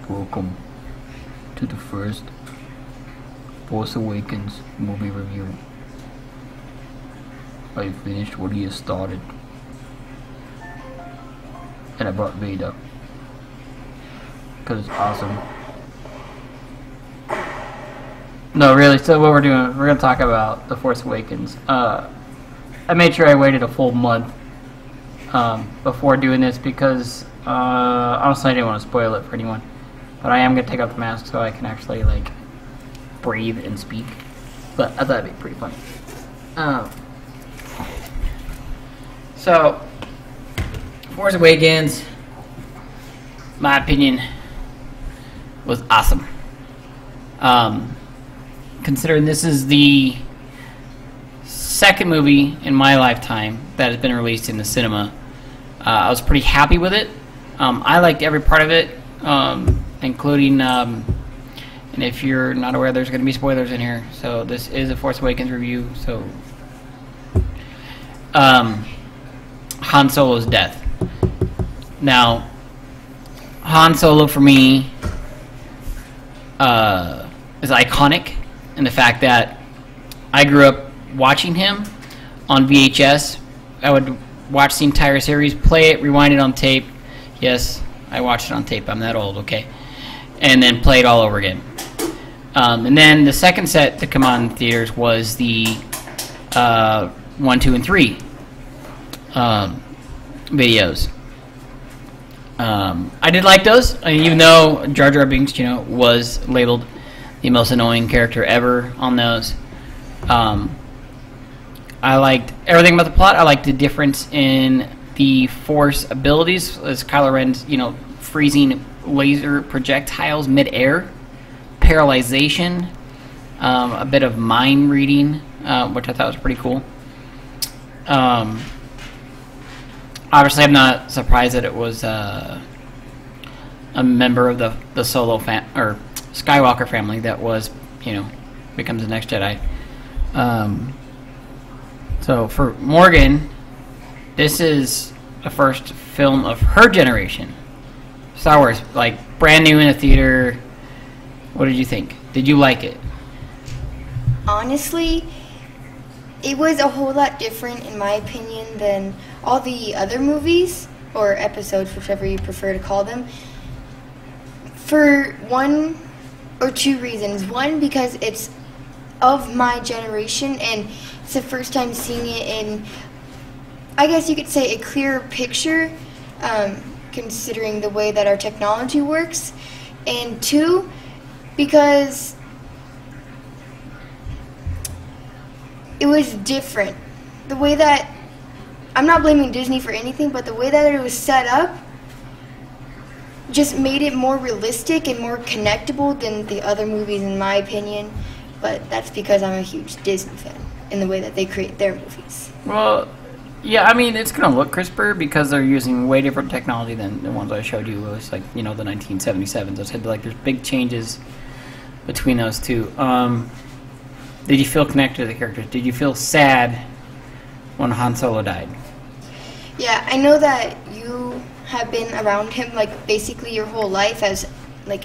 Welcome to the first Force Awakens movie review. I finished what he has started, and I brought Vader because it's awesome. No, really. So what we're gonna talk about the Force Awakens. I made sure I waited a full month before doing this because honestly I didn't want to spoil it for anyone. But I am gonna take off the mask so I can actually like breathe and speak. But I thought it'd be pretty funny. So Force Awakens, my opinion, was awesome. Considering this is the second movie in my lifetime that has been released in the cinema, I was pretty happy with it. I liked every part of it, including, and if you're not aware, there's going to be spoilers in here. So this is a Force Awakens review. So Han Solo's death. Now, Han Solo for me is iconic in the fact that I grew up watching him on VHS. I would watch the entire series, play it, rewind it on tape. Yes, I watched it on tape. I'm that old, okay? And then play it all over again. And then the second set to come on in theaters was the 1, 2, and 3 videos. I did like those, even though Jar Jar Binks, was labeled the most annoying character ever on those. I liked everything about the plot. I liked the difference in the Force abilities, as Kylo Ren's, freezing laser projectiles mid-air, paralyzation, a bit of mind reading, which I thought was pretty cool. Obviously, I'm not surprised that it was a member of the Solo or Skywalker family that was, becomes the next Jedi. So for Morgan, this is the first film of her generation. Star Wars, like brand new in a theater. What did you think? Did you like it? Honestly, it was a whole lot different, in my opinion, than all the other movies, or episodes, whichever you prefer to call them, for one or two reasons. One, because it's of my generation, and it's the first time seeing it in, I guess you could say, a clearer picture, considering the way that our technology works. And two, because it was different. The way that, I'm not blaming Disney for anything, but the way that it was set up just made it more realistic and more connectable than the other movies, in my opinion. But that's because I'm a huge Disney fan in the way that they create their movies. Well, yeah, I mean, it's going to look crisper because they're using way different technology than the ones I showed you. It was like, the 1977s. I said, like, there's big changes between those two. Did you feel connected to the characters? Did you feel sad when Han Solo died? Yeah, I know that you have been around him, like, basically your whole life, as, like,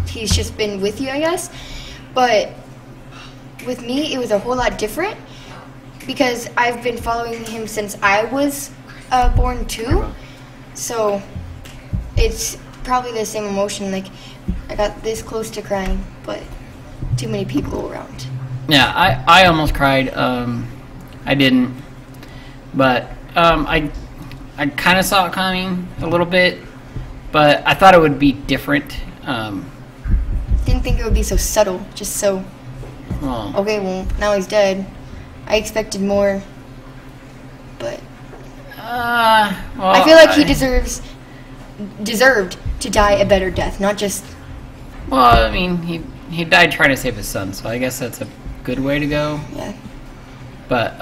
he's just been with you, I guess. But with me, it was a whole lot different because I've been following him since I was born too. So it's probably the same emotion. Like, I got this close to crying, but too many people around. Yeah, I almost cried. I didn't, but I kind of saw it coming a little bit, but I thought it would be different. Didn't think it would be so subtle, just so, okay, well, now he's dead. I expected more, but I feel like he deserved to die a better death, not just... Well, I mean, he died trying to save his son, so I guess that's a good way to go. Yeah. But,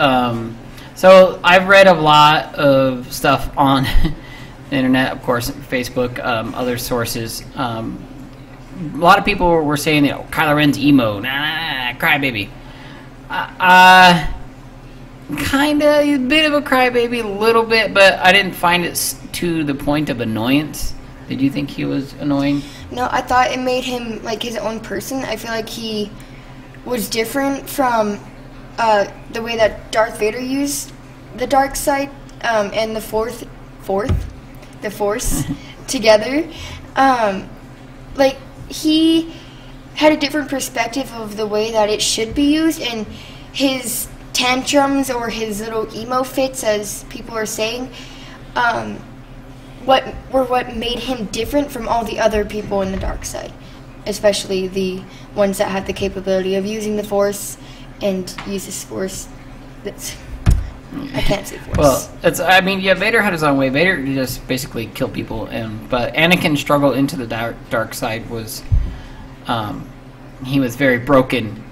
so I've read a lot of stuff on the internet, of course, Facebook, other sources. A lot of people were saying, Kylo Ren's emo, crybaby. Kind of a bit of a crybaby, a little bit, but I didn't find it to the point of annoyance. Did you think he was annoying? No, I thought it made him like his own person. I feel like he was different from the way that Darth Vader used the dark side and the Force together. Like he had a different perspective of the way that it should be used, and his tantrums or his little emo fits, as people are saying, what made him different from all the other people in the dark side, especially the ones that have the capability of using the Force and use this Force. I can't say Force. Well, I mean, yeah, Vader had his own way. Vader just basically killed people, but Anakin's struggle into the dark side was, he was very broken,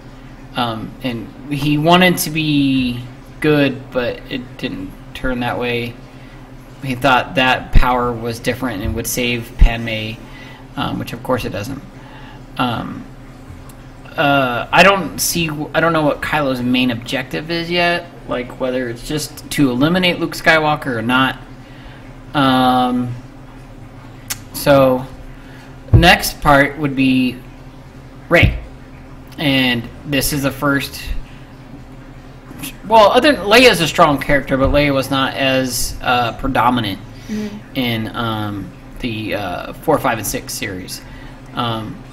and he wanted to be good, but it didn't turn that way. He thought that power was different and would save Padme, which of course it doesn't. I don't know what Kylo's main objective is yet, like whether it's just to eliminate Luke Skywalker or not. So next part would be Rey, and this is the first. Well, Leia's a strong character, but Leia was not as predominant in the 4, 5, and 6 series.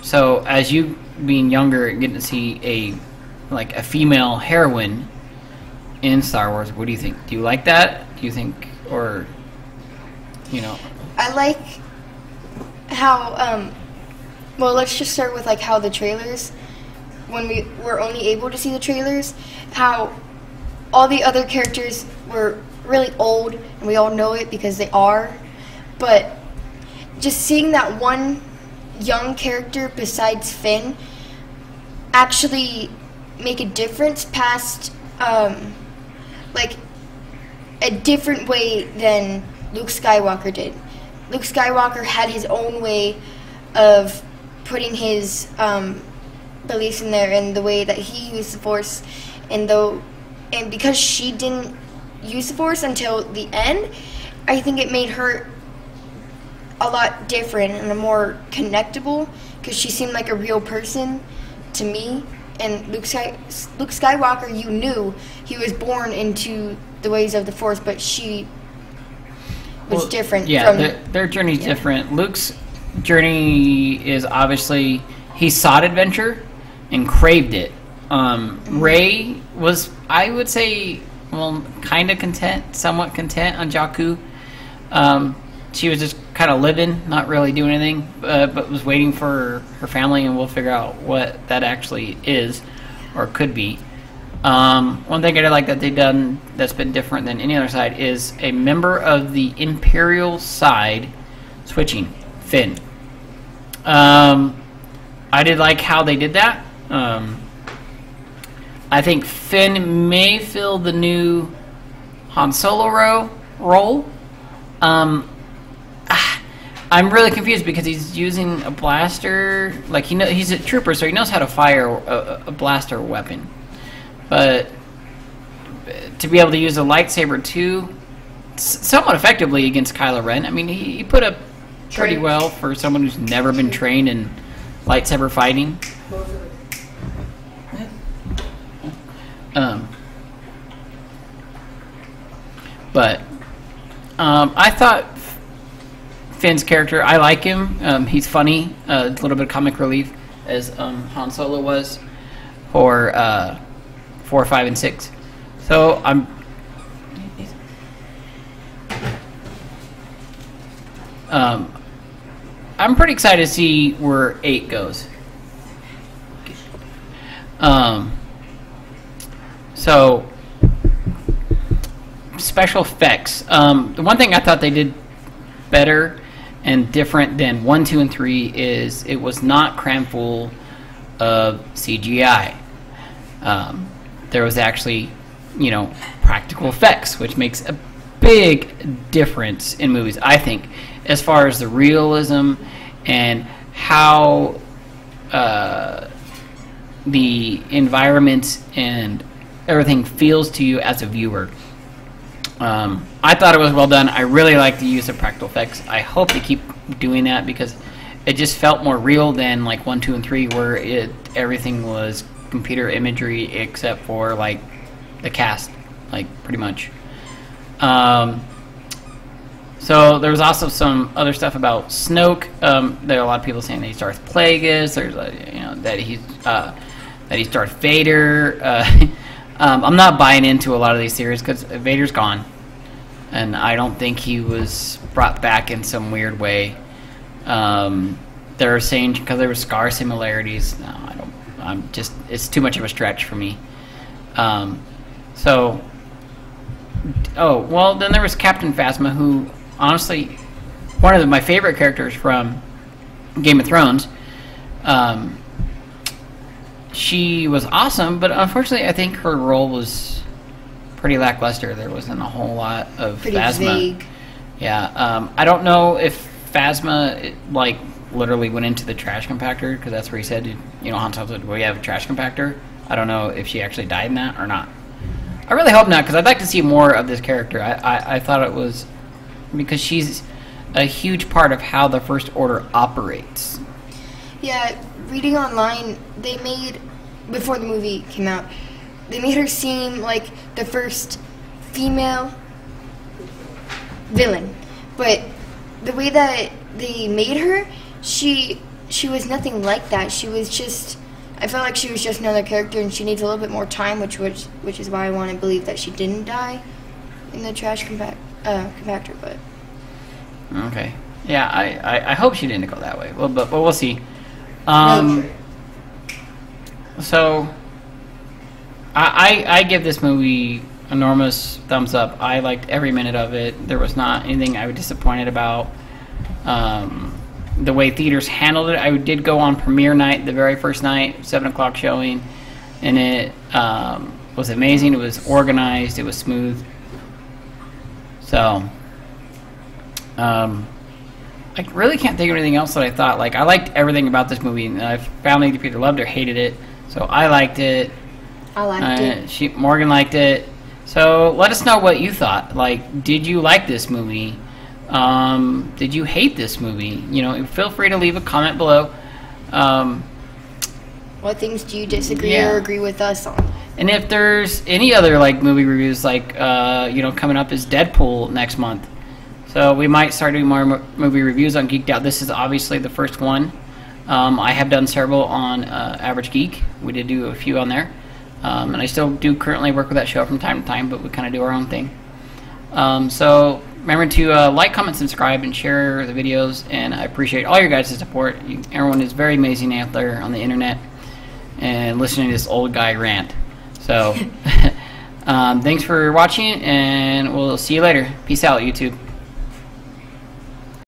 So as you being younger and getting to see a female heroine in Star Wars, what do you think? Do you like that? Do you think, or I like how well, let's just start with like how the trailers, when we were only able to see the trailers, how all the other characters were really old, and we all know it because they are, but just seeing that one young character besides Finn actually make a difference past like a different way than Luke Skywalker did. Luke Skywalker had his own way of putting his beliefs in there, and the way that he used the Force, and because she didn't use the Force until the end, I think it made her a lot different and a more connectable, because she seemed like a real person to me. And Luke Skywalker, you knew he was born into the ways of the Force, but she was different. Yeah, their journey's different. Luke's journey is obviously, he sought adventure and craved it. Rey was, I would say, well, kind of content, somewhat content on Jakku. She was just kind of living, not really doing anything, but was waiting for her family, and we'll figure out what that actually is or could be. One thing I like that they've done that's been different than any other side is a member of the Imperial side switching, Finn. I did like how they did that. I think Finn may fill the new Han Solo role. I'm really confused because he's using a blaster. Like, he's a trooper, so he knows how to fire a blaster weapon. But to be able to use a lightsaber too, somewhat effectively against Kylo Ren. I mean, he put up pretty well for someone who's never been trained in lightsaber fighting. But I thought Finn's character, I like him. He's funny, a little bit of comic relief, as Han Solo was for 4, 5, and 6. So I'm pretty excited to see where 8 goes. So special effects. The one thing I thought they did better and different than 1, 2, and 3 is it was not crammed full of CGI. There was actually, practical effects, which makes a big difference in movies, I think, as far as the realism and how the environment and everything feels to you as a viewer. I thought it was well done. I really like the use of practical effects. I hope they keep doing that because it just felt more real than like 1, 2, and 3, where everything was computer imagery except for like the cast, like pretty much. So there was also some other stuff about Snoke. There are a lot of people saying that he's Darth Plagueis. There's that he's Darth Vader. I'm not buying into a lot of these theories because Vader's gone, and I don't think he was brought back in some weird way. They're saying because there were scar similarities. No, I don't. It's too much of a stretch for me. Oh well, then there was Captain Phasma, who honestly, one of my favorite characters from Game of Thrones. She was awesome, but unfortunately, I think her role was pretty lackluster. There wasn't a whole lot of pretty Phasma. vague. Yeah, I don't know if Phasma like literally went into the trash compactor, because that's where he said, Han Solo said, "Well, you have a trash compactor." I don't know if she actually died in that or not. I really hope not, because I'd like to see more of this character. I thought it was because she's a huge part of how the First Order operates. Yeah, reading online, they made, before the movie came out, they made her seem like the first female villain. But the way that they made her, she was nothing like that. She was just, I felt like she was just another character, and she needs a little bit more time, which is why I want to believe that she didn't die in the trash compactor. But okay, yeah, I hope she didn't go that way. Well, but we'll see. So I give this movie enormous thumbs up. I liked every minute of it. There was not anything I was disappointed about. The way theaters handled it, I did go on premiere night, the very first night, 7 o'clock showing, and it was amazing. It was organized. It was smooth. So, I really can't think of anything else that I thought. Like, I liked everything about this movie, and I found either people loved or hated it. So I liked it. I liked it. Morgan liked it. So let us know what you thought. Like, did you like this movie? Did you hate this movie? Feel free to leave a comment below. What things do you disagree or agree with us on? And if there's any other movie reviews, coming up is Deadpool next month. So we might start doing more movie reviews on Geeked Out. This is obviously the first one. I have done several on Average Geek. We did do a few on there. And I still do currently work with that show from time to time, but we kind of do our own thing. So remember to like, comment, subscribe, and share the videos. And I appreciate all your guys' support. Everyone is very amazing out there on the internet and listening to this old guy rant. So thanks for watching, and we'll see you later. Peace out, YouTube.